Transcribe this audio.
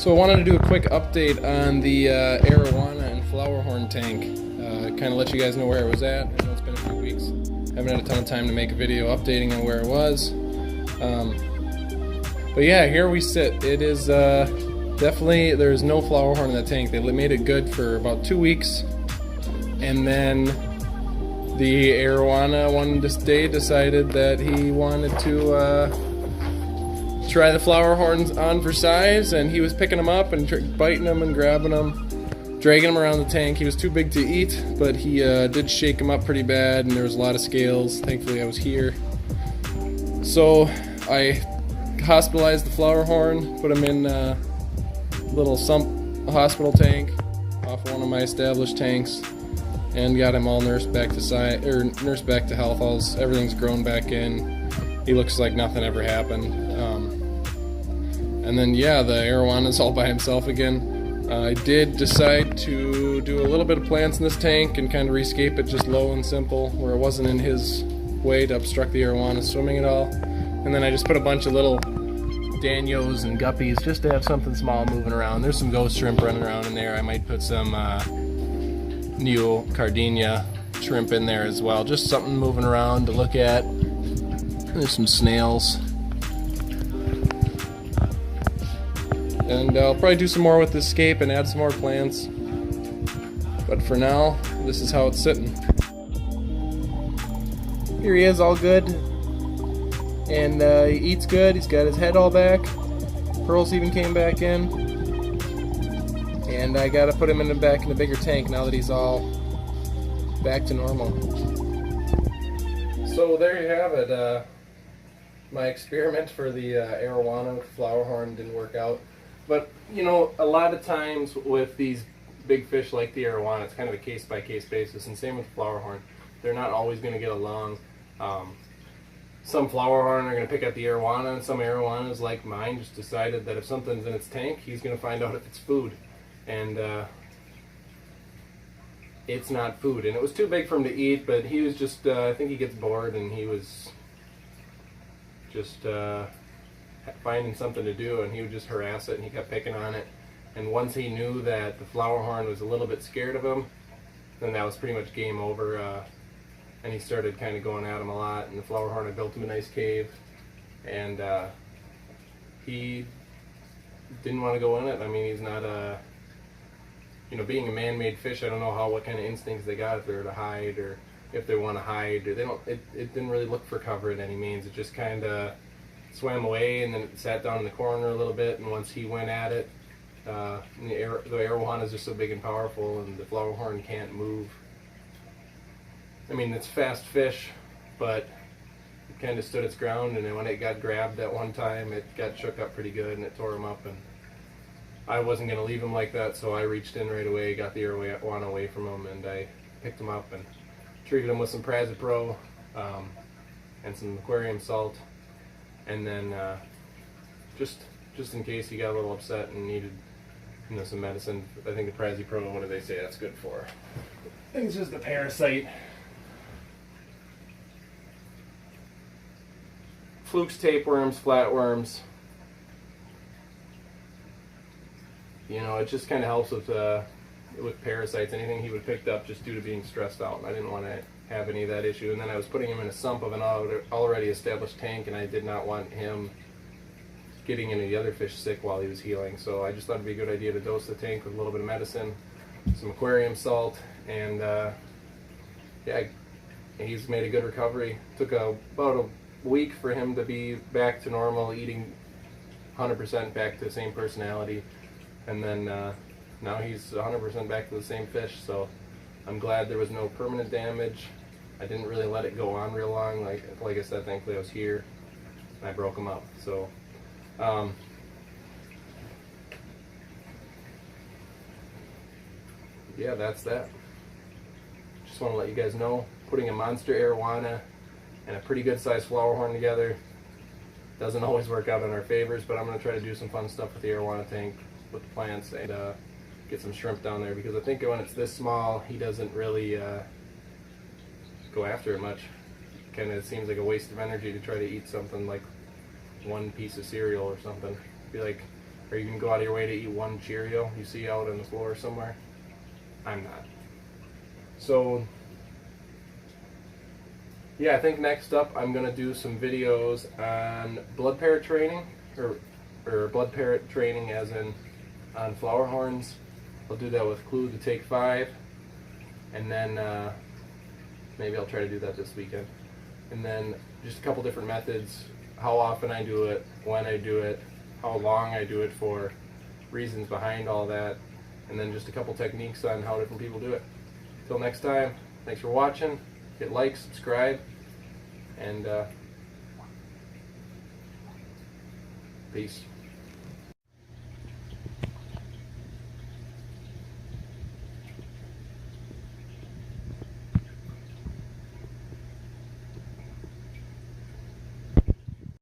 So I wanted to do a quick update on the Arowana and Flowerhorn tank. Kind of let you guys know where it was at. I know it's been a few weeks. Haven't had a ton of time to make a video updating on where it was. But yeah, here we sit. It is definitely, there's no Flowerhorn in the tank. They made it good for about 2 weeks. And then the Arowana one this day decided that he wanted to try the Flowerhorns on for size, and he was picking them up and biting them and grabbing them, dragging them around the tank. He was too big to eat, but he did shake them up pretty bad, and there was a lot of scales. Thankfully I was here. So I hospitalized the Flowerhorn, put him in a little sump hospital tank off one of my established tanks, and got him all nursed back to nursed back to health. Everything's grown back in. He looks like nothing ever happened. And then yeah, the Arowana all by himself again. I did decide to do a little bit of plants in this tank and kind of rescape it just low and simple, where it wasn't in his way to obstruct the Arowana swimming at all. And then I just put a bunch of little danios and guppies just to have something small moving around. There's some ghost shrimp running around in there. I might put some Neocardenia shrimp in there as well. Just something moving around to look at. There's some snails. And I'll probably do some more with this scape and add some more plants. But for now, this is how it's sitting. Here he is, all good. And he eats good. He's got his head all back. Pearls even came back in. And I gotta put him back in the bigger tank now that he's all back to normal. So there you have it. My experiment for the Arowana Flowerhorn didn't work out. But, you know, a lot of times with these big fish like the Arowana, it's kind of a case-by-case basis, and same with the Flowerhorn. They're not always going to get along. Some Flowerhorn are going to pick up the Arowana, and some Arowanas, like mine, just decided that if something's in its tank, he's going to find out if it's food. And it's not food. And it was too big for him to eat, but he was just, I think he gets bored, and he was just finding something to do, and he would just harass it, and he kept picking on it. And once he knew that the Flowerhorn was a little bit scared of him, then that was pretty much game over. And he started kind of going at him a lot, and the Flowerhorn had built him a nice cave, and he didn't want to go in it. I mean, he's not you know, being a man-made fish, I don't know what kind of instincts they got, if they're to hide, or if they want to hide, or they don't. It didn't really look for cover at any means. It just kind of swam away, and then it sat down in the corner a little bit, and once he went at it, the Arowana is just so big and powerful, and the Flowerhorn can't move. I mean, it's fast fish, but it kind of stood its ground, and then when it got grabbed that one time, it got shook up pretty good, and it tore him up, and I wasn't going to leave him like that, so I reached in right away, got the Arowana away from him, and I picked him up and treated him with some Pro and some Aquarium salt. And then just in case he got a little upset and needed, you know, some medicine, I think the Pro, what do they say that's good for? I think it's just a parasite. Flukes, tapeworms, flatworms. You know, it just kind of helps with parasites. Anything he would picked up just due to being stressed out. I didn't want to have any of that issue, and then I was putting him in a sump of an already established tank, and I did not want him getting any of the other fish sick while he was healing, so I just thought it'd be a good idea to dose the tank with a little bit of medicine, some Aquarium salt, and yeah, he's made a good recovery. Took about a week for him to be back to normal, eating 100% back to the same personality, and then now he's 100% back to the same fish, so I'm glad there was no permanent damage. I didn't really let it go on real long. Like I said, thankfully I was here and I broke them up. So yeah, that's that. Just want to let you guys know, putting a Monster Arowana and a pretty good sized Flowerhorn together doesn't always work out in our favors, but I'm going to try to do some fun stuff with the Arowana tank, with the plants, and get some shrimp down there, because I think when it's this small, he doesn't really go after it much. Kind of seems like a waste of energy to try to eat something like one piece of cereal or something. It'd be like Are you going to go out of your way to eat one Cheerio you see out on the floor somewhere? I'm not. So, yeah, I think next up I'm going to do some videos on blood parrot training, or blood parrot training as in on flower horns. I'll do that with Clue to Take 5, and then maybe I'll try to do that this weekend. And then just a couple different methods, how often I do it, when I do it, how long I do it for, reasons behind all that, and then just a couple techniques on how different people do it. Till next time, thanks for watching. Hit like, subscribe, and peace.